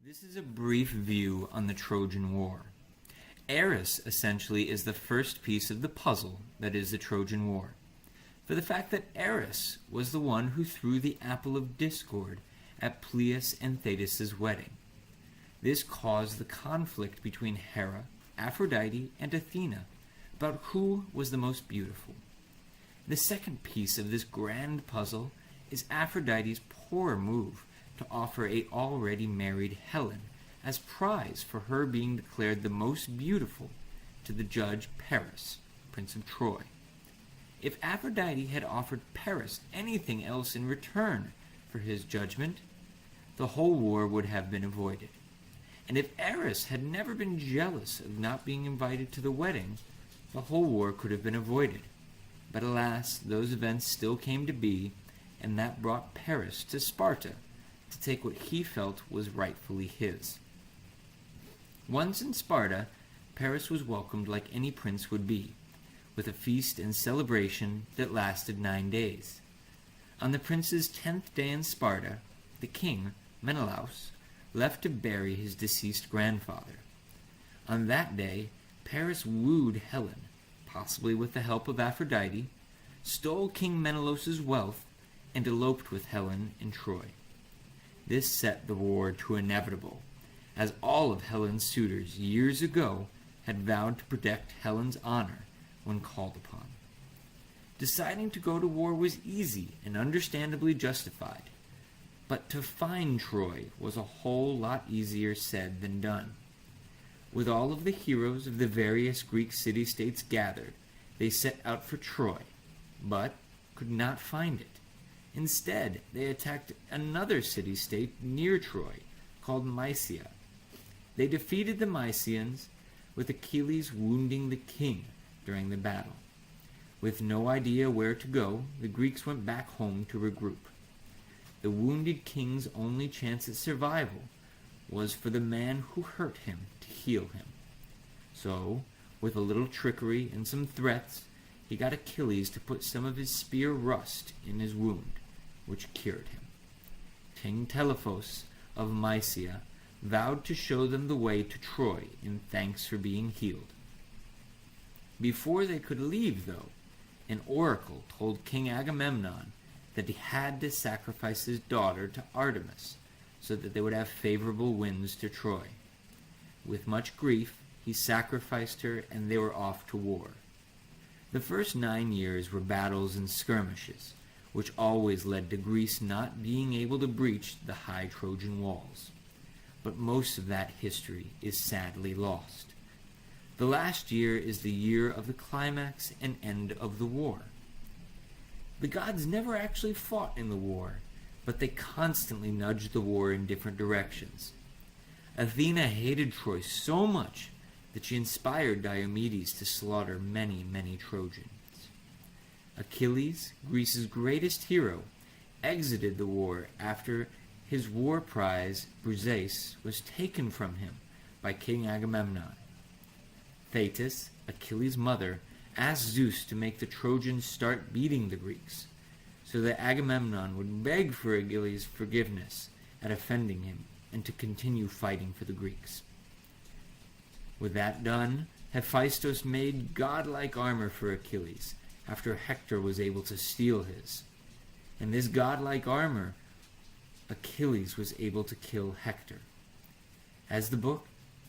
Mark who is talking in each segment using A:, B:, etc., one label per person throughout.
A: This is a brief view on the Trojan War. Eris essentially is the first piece of the puzzle that is the Trojan War, for the fact that Eris was the one who threw the apple of discord at Peleus and Thetis' wedding. This caused the conflict between Hera, Aphrodite, and Athena about who was the most beautiful. The second piece of this grand puzzle is Aphrodite's poor move to offer a already married Helen as prize for her being declared the most beautiful to the judge Paris, Prince of Troy. If Aphrodite had offered Paris anything else in return for his judgment, the whole war would have been avoided. And if Eris had never been jealous of not being invited to the wedding, the whole war could have been avoided. But alas, those events still came to be, and that brought Paris to Sparta to take what he felt was rightfully his. Once in Sparta, Paris was welcomed like any prince would be, with a feast and celebration that lasted 9 days. On the prince's 10th day in Sparta, the king, Menelaus, left to bury his deceased grandfather. On that day, Paris wooed Helen, possibly with the help of Aphrodite, stole King Menelaus's wealth, and eloped with Helen in Troy. This set the war to inevitable, as all of Helen's suitors years ago had vowed to protect Helen's honor when called upon. Deciding to go to war was easy and understandably justified, but to find Troy was a whole lot easier said than done. With all of the heroes of the various Greek city-states gathered, they set out for Troy, but could not find it. Instead, they attacked another city-state near Troy, called Mysia. They defeated the Mysians, with Achilles wounding the king during the battle. With no idea where to go, the Greeks went back home to regroup. The wounded king's only chance at survival was for the man who hurt him to heal him. So, with a little trickery and some threats, he got Achilles to put some of his spear rust in his wound, which cured him. King Telephos of Mysia vowed to show them the way to Troy in thanks for being healed. Before they could leave, though, an oracle told King Agamemnon that he had to sacrifice his daughter to Artemis so that they would have favorable winds to Troy. With much grief, he sacrificed her, and they were off to war. The first 9 years were battles and skirmishes, which always led to Greece not being able to breach the high Trojan walls. But most of that history is sadly lost. The last year is the year of the climax and end of the war. The gods never actually fought in the war, but they constantly nudged the war in different directions. Athena hated Troy so much that she inspired Diomedes to slaughter many, many Trojans. Achilles, Greece's greatest hero, exited the war after his war prize, Briseis, was taken from him by King Agamemnon. Thetis, Achilles' mother, asked Zeus to make the Trojans start beating the Greeks, so that Agamemnon would beg for Achilles' forgiveness at offending him and to continue fighting for the Greeks. With that done, Hephaestus made godlike armor for Achilles, after Hector was able to steal his. In this godlike armor, Achilles was able to kill Hector. As the book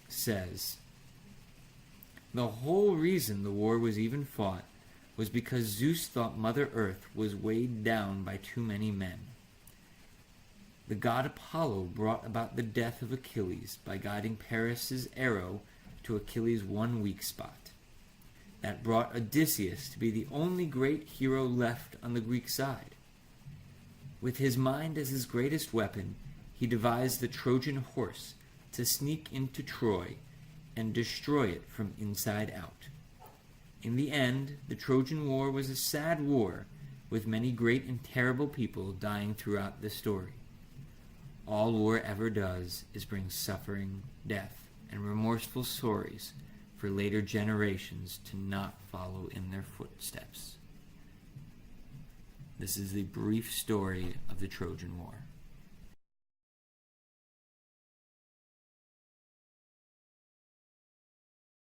A: says, the whole reason the war was even fought was because Zeus thought Mother Earth was weighed down by too many men. The god Apollo brought about the death of Achilles by guiding Paris' arrow to Achilles' one weak spot. That brought Odysseus to be the only great hero left on the Greek side. With his mind as his greatest weapon, he devised the Trojan horse to sneak into Troy and destroy it from inside out. In the end, the Trojan War was a sad war, with many great and terrible people dying throughout the story. All war ever does is bring suffering, death, and remorseful stories for later generations to not follow in their footsteps. This is the brief story of the Trojan War.